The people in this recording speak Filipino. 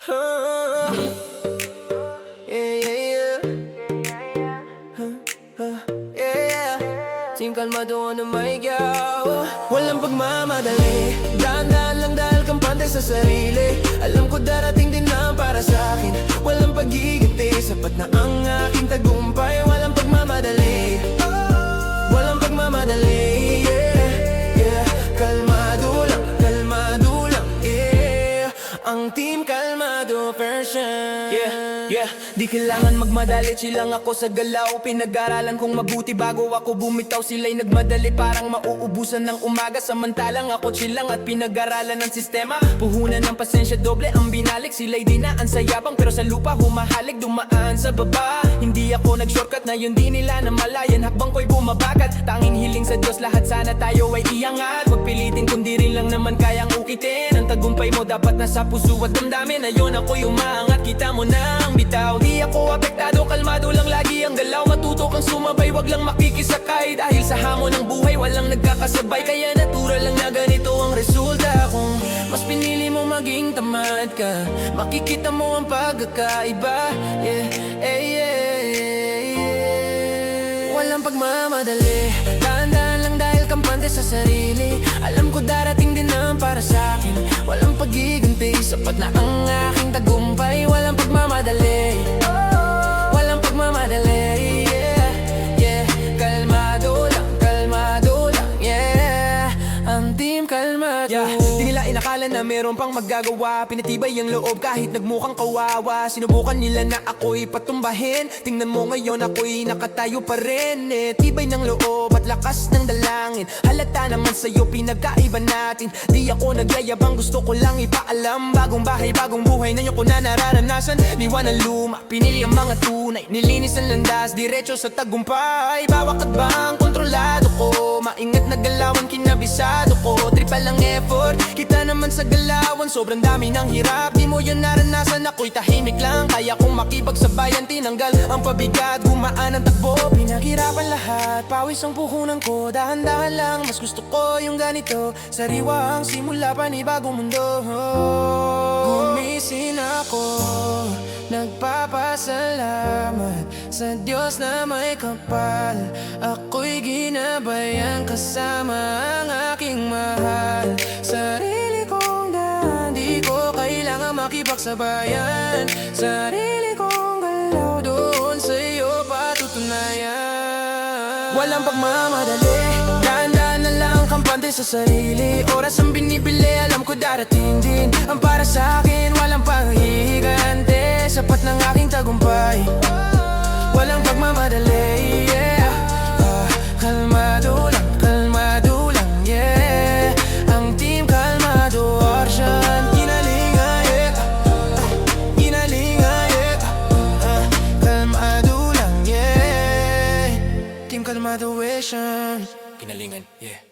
Yeah, yeah, yeah. Team kalmado na may gawa. Walang pagmamadali, dahan-dahan lang dahil kampante sa sarili. Alam ko darating din lang para sa akin. Walang pagiganti, sapat na ang aking tagumpay. Walang pagmamadali, walang pagmamadali, yeah, yeah. Kalmado lang, yeah. Ang Team Kalmado version. Yeah, di kailangan magmadali, chilang ako sa galaw. Pinag-aralan kong mabuti bago ako bumitaw. Sila'y nagmadali, parang mauubusan ng umaga. Samantalang ako chilang at pinag-aralan ng sistema. Puhunan ng pasensya, doble ang binalik. Sila'y dinaan sa yabang, pero sa lupa humahalik. Dumaan sa baba, hindi ako nag-shortcut na yun di nila na malayan. Hakbang ko'y bumabagat, tanging hiling sa Diyos. Lahat sana tayo ay iangat. Huwag pilitin kundi rin lang naman kayang ukitin. Ang tagumpay mo dapat nasa puso at damdamin. Ayun ako'y umaangat, kita mo na ang bitaw. Di ako apektado, kalmado lang lagi ang galaw. Matuto kang sumabay, wag lang makikisakay. Dahil sa hamon ng buhay, walang nagkakasabay. Kaya natural lang na ganito ang resulta. Kung mas pinili mo maging tamad ka, makikita mo ang pagkakaiba. Yeah, yeah, yeah. Walang pagmamadali, dahan-dahan lang dahil kampante sa sarili. Alam ko darating din ang para sa akin. Walang pagiganti, sapat na ang aking tagumpay. Walang pagmamadali, walang pagmamadali, yeah, yeah. Kalmado lang, yeah. Ang Team Kalmado, yeah. Di nila inakala na meron pang magagawa. Pinatibay ang loob kahit nagmukhang kawawa. Sinubukan nila na ako'y patumbahin. Tingnan mo ngayon ako'y nakatayo pa rin, eh. Tibay ng loob at lakas ng dalangin. Halata naman sa'yo pinagkaiba natin. Di ako nagyayabang, gusto ko lang ipaalam. Bagong bahay, bagong buhay na ko na nararanasan. Niwan ang luma, pinili ang mga tunay. Nilinis ang landas, diretso sa tagumpay. Bawak at bang, kontrolado ko. Maingat na galawan, kinabisado ko. Tripal ang effort, kita naman sa galawan. Sobrang dami ng hirap, di mo yun naranasan. Ako'y tahimik lang, kaya kong makipagsabayan. Tinanggal ang pabigat, gumaan ang takbo. Pinaghirapan lahat, pawis ang puhunan ko. Dahan-dahan lang, mas gusto ko yung ganito. Sariwa ang simula, panibagong mundo. Gumising ako, nagpapasalamat sa Diyos na may kapal. Ako'y ginabayan kasama ang aking mahal. Sarili kong daan, di ko kailangan makipagsabayan. Sarili kong galaw, doon sa'yo patutunayan. Walang pagmamadali, dahan-dahan na lang kampante sa sarili. Oras ang binibili, alam ko darating din ang para sa akin. Walang panghihiganti, sapat ng aking tagumpay. Walang pagmamadali, yeah. Kalmado lang, yeah. Ang Team Kalmado version. Ginalingan, kalmado lang, yeah. Team Kalmado version. Ginalingan, yeah.